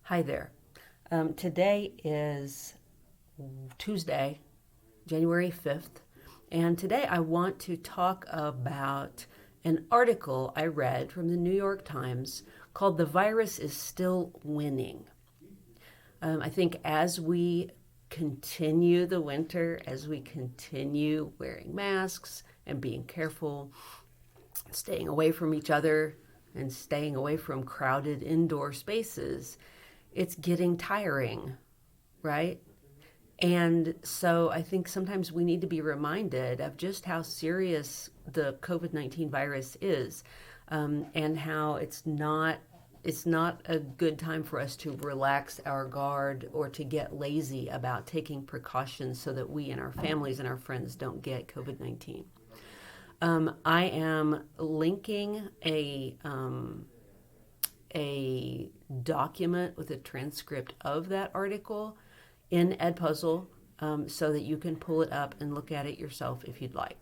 Hi there. Today is Tuesday, January 5th, and today I want to talk about an article I read from the New York Times called "The Virus is Still Winning." I think as we continue the winter, as we continue wearing masks and being careful, staying away from each other, and staying away from crowded indoor spaces, it's getting tiring, right? And so I think sometimes we need to be reminded of just how serious the COVID-19 virus is, and how it's not a good time for us to relax our guard or to get lazy about taking precautions so that we and our families and our friends don't get COVID-19. I am linking a document with a transcript of that article in Edpuzzle, so that you can pull it up and look at it yourself if you'd like.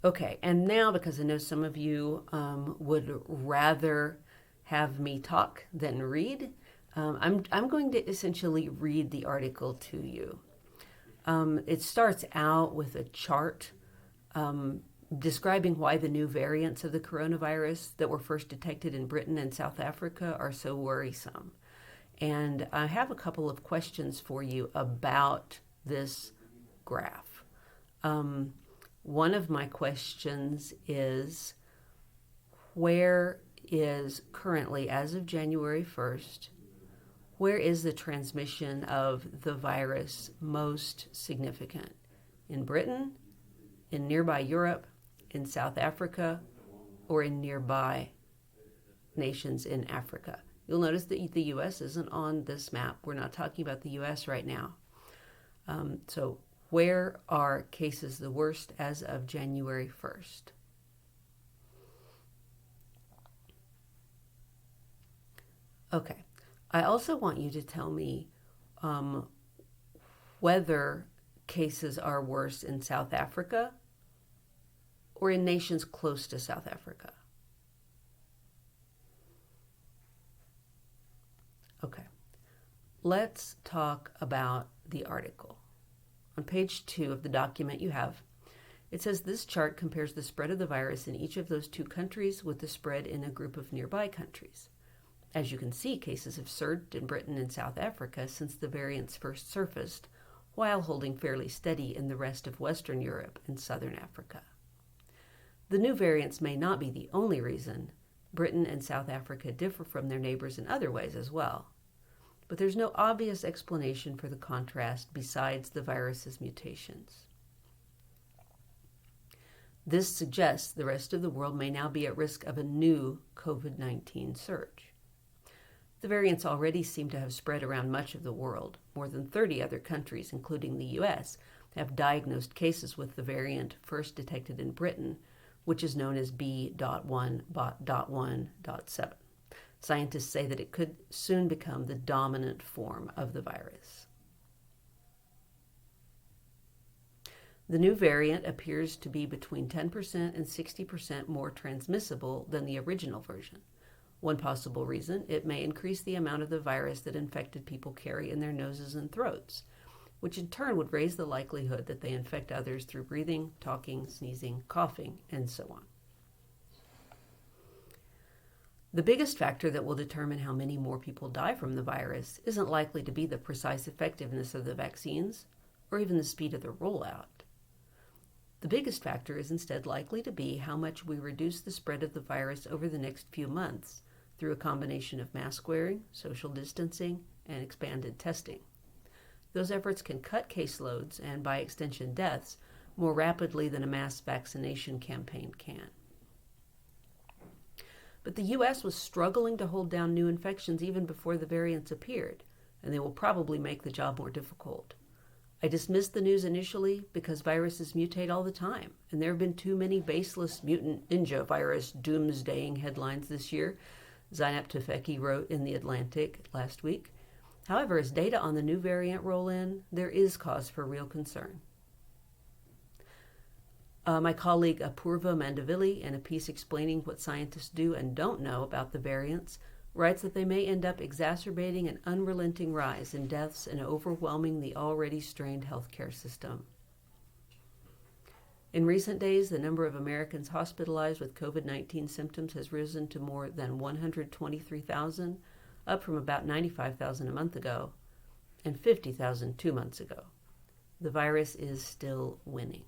Okay, and now because I know some of you would rather have me talk than read, I'm going to essentially read the article to you. It starts out with a chart describing why the new variants of the coronavirus that were first detected in Britain and South Africa are so worrisome. And I have a couple of questions for you about this graph. One of my questions is, where is currently, as of January 1st, where is the transmission of the virus most significant? In Britain, in nearby Europe, in South Africa, or in nearby nations in Africa? You'll notice that the U.S. isn't on this map. We're not talking about the U.S. right now. So where are cases the worst as of January 1st? Okay. I also want you to tell me whether cases are worse in South Africa or in nations close to South Africa. Okay. Let's talk about the article. On page 2 of the document you have, it says this chart compares the spread of the virus in each of those two countries with the spread in a group of nearby countries. As you can see, cases have surged in Britain and South Africa since the variants first surfaced, while holding fairly steady in the rest of Western Europe and Southern Africa. The new variants may not be the only reason Britain and South Africa differ from their neighbors in other ways as well, but there's no obvious explanation for the contrast besides the virus's mutations. This suggests the rest of the world may now be at risk of a new COVID-19 surge. The variants already seem to have spread around much of the world. More than 30 other countries, including the U.S., have diagnosed cases with the variant first detected in Britain, which is known as B.1.1.7. Scientists say that it could soon become the dominant form of the virus. The new variant appears to be between 10% and 60% more transmissible than the original version. One possible reason, it may increase the amount of the virus that infected people carry in their noses and throats, which in turn would raise the likelihood that they infect others through breathing, talking, sneezing, coughing, and so on. The biggest factor that will determine how many more people die from the virus isn't likely to be the precise effectiveness of the vaccines or even the speed of the rollout. The biggest factor is instead likely to be how much we reduce the spread of the virus over the next few months through a combination of mask wearing, social distancing, and expanded testing. Those efforts can cut caseloads and, by extension, deaths more rapidly than a mass vaccination campaign can. But the U.S. was struggling to hold down new infections even before the variants appeared, and they will probably make the job more difficult. I dismissed the news initially because viruses mutate all the time, and there have been too many baseless mutant ninja virus doomsdaying headlines this year, Zainab Tufekci wrote in The Atlantic last week. However, as data on the new variant roll in, there is cause for real concern. My colleague Apurva Mandavili, in a piece explaining what scientists do and don't know about the variants, writes that they may end up exacerbating an unrelenting rise in deaths and overwhelming the already strained healthcare system. In recent days, the number of Americans hospitalized with COVID-19 symptoms has risen to more than 123,000, up from about 95,000 a month ago, and 50,000 2 months ago. The virus is still winning.